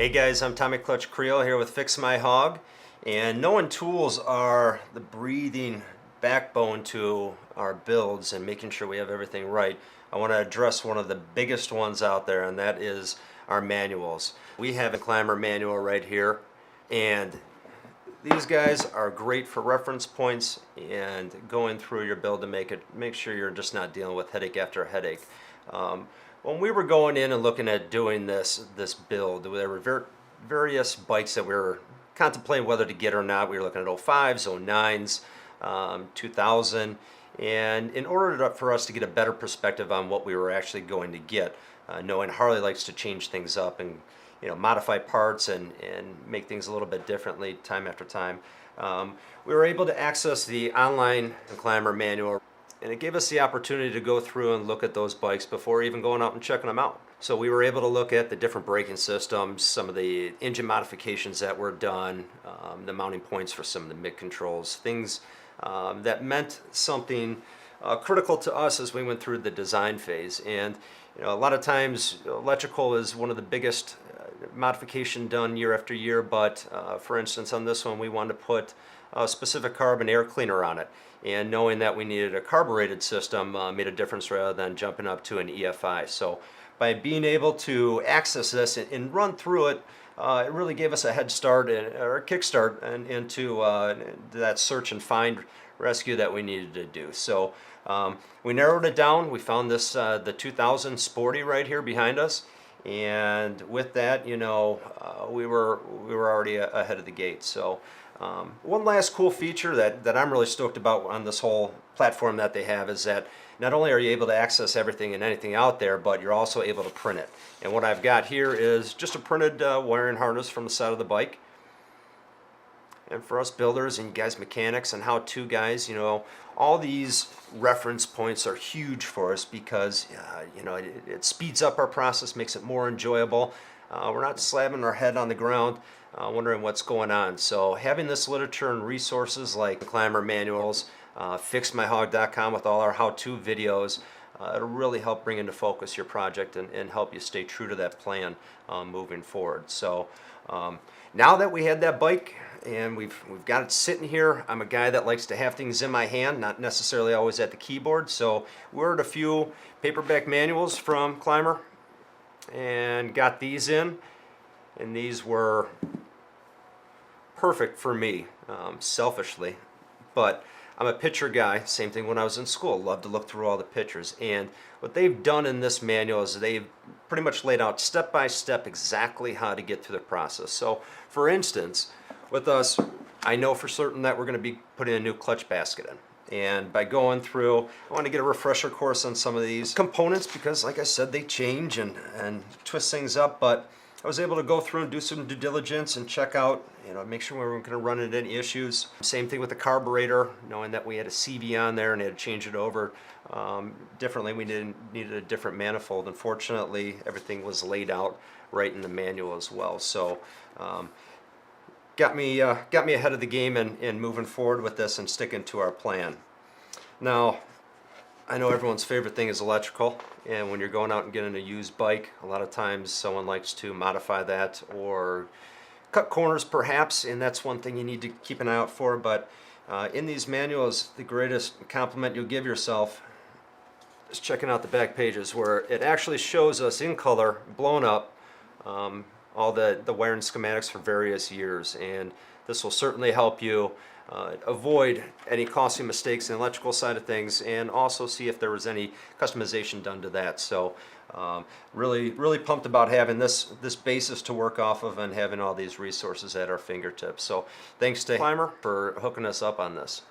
Hey guys, I'm Tommy Clutch Creal here with Fix My Hog, and knowing tools are the breathing backbone to our builds and making sure we have everything right. I want to address one of the biggest ones out there, and that is our manuals. We have a Clymer Manual right here, and these guys are great for reference points and going through your build to make sure you're just not dealing with headache after headache. When we were going in and looking at doing this build, there were various bikes that we were contemplating whether to get or not. We were looking at 05s, 09s, 2000, and in order for us to get a better perspective on what we were actually going to get, knowing Harley likes to change things up and modify parts and make things a little bit differently time after time, we were able to access the online Clymer Manual. And it gave us the opportunity to go through and look at those bikes before even going out and checking them out. So we were able to look at the different braking systems, some of the engine modifications that were done, the mounting points for some of the mid controls, things that meant something critical to us as we went through the design phase. And a lot of times electrical is one of the biggest modification done year after year, but for instance on this one we wanted to put a specific carb and air cleaner on it, and knowing that we needed a carbureted system made a difference rather than jumping up to an EFI. So by being able to access this and run through it, it really gave us a head start or a kickstart into that search and find rescue that we needed to do. So we narrowed it down. We found this the 2000 Sporty right here behind us, and with that, we were already ahead of the gate. So one last cool feature that I'm really stoked about on this whole platform that they have is that not only are you able to access everything and anything out there, but you're also able to print it. And what I've got here is just a printed wiring harness from the side of the bike. And for us builders and you guys mechanics and how-to guys, all these reference points are huge for us because it speeds up our process, makes it more enjoyable. We're not slamming our head on the ground wondering what's going on. So having this literature and resources like the Clymer Manuals, fixmyhog.com with all our how-to videos, it'll really help bring into focus your project and help you stay true to that plan moving forward. So now that we had that bike and we've got it sitting here, I'm a guy that likes to have things in my hand, not necessarily always at the keyboard. So we ordered a few paperback manuals from Clymer and got these in, and these were perfect for me, selfishly, but I'm a picture guy. Same thing when I was in school, loved to look through all the pictures, and what they've done in this manual is they've pretty much laid out step by step exactly how to get through the process. So for instance, with us, I know for certain that we're going to be putting a new clutch basket in. And by going through, I want to get a refresher course on some of these components because, like I said, they change and twist things up. But I was able to go through and do some due diligence and check out, make sure we weren't going to run into any issues. Same thing with the carburetor, knowing that we had a CV on there and had to change it over differently. We needed a different manifold. Unfortunately, everything was laid out right in the manual as well. So got me ahead of the game and moving forward with this and sticking to our plan. Now, I know everyone's favorite thing is electrical, and when you're going out and getting a used bike, a lot of times someone likes to modify that or cut corners perhaps, and that's one thing you need to keep an eye out for. But in these manuals, the greatest compliment you'll give yourself is checking out the back pages where it actually shows us in color, blown up, all the wiring schematics for various years, and this will certainly help you avoid any costly mistakes in the electrical side of things, and also see if there was any customization done to that. So really pumped about having this basis to work off of and having all these resources at our fingertips. So thanks to Clymer for hooking us up on this.